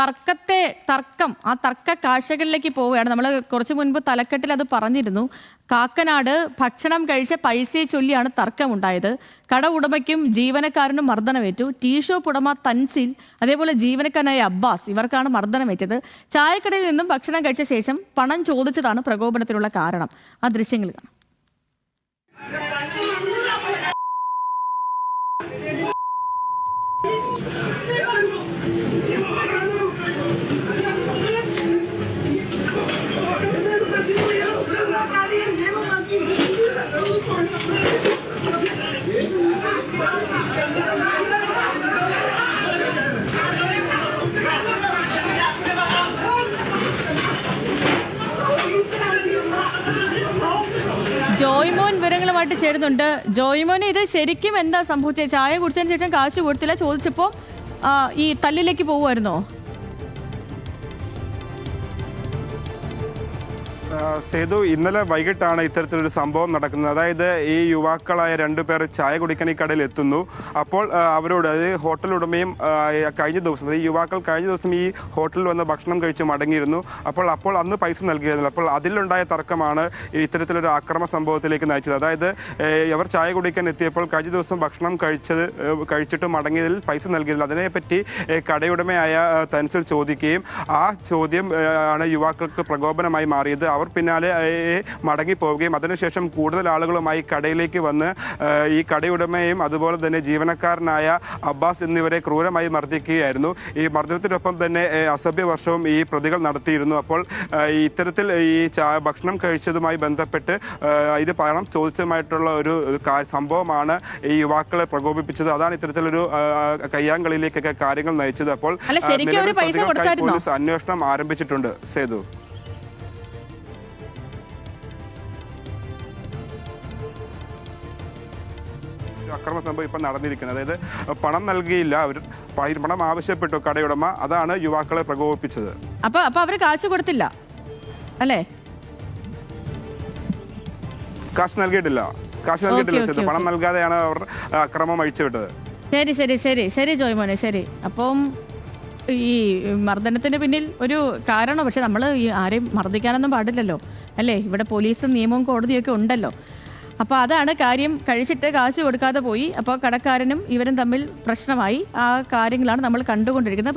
ആ തർക്ക കാഴ്ചകളിലേക്ക് പോവുകയാണ്. നമ്മൾ കുറച്ചു മുൻപ് തലക്കെട്ടിൽ അത് പറഞ്ഞിരുന്നു. കാക്കനാട് ഭക്ഷണം കഴിച്ച പൈസയെ ചൊല്ലിയാണ് തർക്കമുണ്ടായത്. കട ഉടമയ്ക്കും ജീവനക്കാരനും മർദ്ദനമേറ്റു. ടീ ഷോപ്പ് ഉടമ തൻസിൽ, അതേപോലെ ജീവനക്കാരനായ അബ്ബാസ്, ഇവർക്കാണ് മർദ്ദനമേറ്റത്. ചായക്കടയിൽ നിന്നും ഭക്ഷണം കഴിച്ച ശേഷം പണം ചോദിച്ചതാണ് പ്രകോപനത്തിനുള്ള കാരണം. ആ ദൃശ്യങ്ങൾ കാണാം. ജോയ്മോൻ വിവരങ്ങളുമായിട്ട് ചേരുന്നുണ്ട്. ജോയ്മോൻ, ഇത് ശരിക്കും എന്താ സംഭവിച്ചത്? ചായ കുടിച്ചതിന് ശേഷം കാശ് കൊടുത്തില്ല, ചോദിച്ചപ്പോൾ ഈ തല്ലിലേക്ക് പോവുമായിരുന്നോ? സേതു, ഇന്നലെ വൈകിട്ടാണ് ഇത്തരത്തിലൊരു സംഭവം നടക്കുന്നത്. അതായത് ഈ യുവാക്കളായ രണ്ടുപേർ ചായ കുടിക്കാൻ ഈ കടയിൽ എത്തുന്നു. അപ്പോൾ അവരോട്, അതായത് ഹോട്ടൽ ഉടമയും കഴിഞ്ഞ ദിവസം, അതായത് യുവാക്കൾ കഴിഞ്ഞ ദിവസം ഈ ഹോട്ടലിൽ വന്ന് ഭക്ഷണം കഴിച്ച് മടങ്ങിയിരുന്നു. അപ്പോൾ അന്ന് പൈസ നൽകിയിരുന്നില്ല. അപ്പോൾ അതിലുണ്ടായ തർക്കമാണ് ഇത്തരത്തിലൊരു ആക്രമണ സംഭവത്തിലേക്ക് നയിച്ചത്. അതായത് അവർ ചായ കുടിക്കാൻ എത്തിയപ്പോൾ കഴിഞ്ഞ ദിവസം ഭക്ഷണം കഴിച്ചിട്ട് മടങ്ങിയതിൽ പൈസ നൽകിയിരുന്നില്ല. അതിനെപ്പറ്റി കടയുടമയായ തൻസിൽ ചോദിക്കുകയും ആ ചോദ്യം ആണ് യുവാക്കൾക്ക് പ്രകോപനമായി മാറിയത്. അവർ പിന്നാലെ മടങ്ങിപ്പോവുകയും അതിനുശേഷം കൂടുതൽ ആളുകളുമായി കടയിലേക്ക് വന്ന് ഈ കടയുടമയും അതുപോലെ തന്നെ ജീവനക്കാരനായ അബ്ബാസ് എന്നിവരെ ക്രൂരമായി മർദ്ദിക്കുകയായിരുന്നു. ഈ മർദ്ദനത്തിനൊപ്പം തന്നെ അസഭ്യവർഷവും ഈ പ്രതികൾ നടത്തിയിരുന്നു. അപ്പോൾ ഇത്തരത്തിൽ ഈ ഭക്ഷണം കഴിച്ചതുമായി ബന്ധപ്പെട്ട് ഇതിന് പണം ചോദിച്ചതുമായിട്ടുള്ള ഒരു സംഭവമാണ് ഈ യുവാക്കളെ പ്രകോപിപ്പിച്ചത്. അതാണ് ഇത്തരത്തിലൊരു കയ്യാങ്കളിയിലേക്കൊക്കെ കാര്യങ്ങൾ നയിച്ചത്. അപ്പോൾ പോലീസ് അന്വേഷണം ആരംഭിച്ചിട്ടുണ്ട്. സേതു, അക്രമ സംഭവം ഇപ്പം നടന്നിരിക്കുന്നത്. അതായത് പണം നൽകിയില്ല, അവർ പണം ആവശ്യപ്പെട്ടു കടയുടമ. അതാണ് യുവാക്കളെ പ്രകോപിപ്പിച്ചത്. അപ്പൊ അവര് കാശ് കൊടുത്തില്ല അല്ലേ? കാശ് നൽകിയിട്ടില്ല. പണം നൽകാതെയാണ് അവർ അക്രമം അഴിച്ചുവിട്ടത്. ശരി ശരി ശരി ശരി ജോയ്മോനെ, ശരി. അപ്പം ഈ മർദ്ദനത്തിന് പിന്നിൽ ഒരു കാരണം, പക്ഷെ നമ്മൾ ഈ ആരെയും മർദ്ദിക്കാനൊന്നും പാടില്ലല്ലോ അല്ലേ? ഇവിടെ പോലീസും നിയമവും കോടതിയൊക്കെ ഉണ്ടല്ലോ. അപ്പോൾ അതാണ് കാര്യം. കഴിച്ചിട്ട് കാശ് കൊടുക്കാതെ പോയി. അപ്പോൾ കടക്കാരനും ഇവരും തമ്മിൽ പ്രശ്നമായി. ആ കാര്യങ്ങളാണ് നമ്മൾ കണ്ടുകൊണ്ടിരിക്കുന്നത്.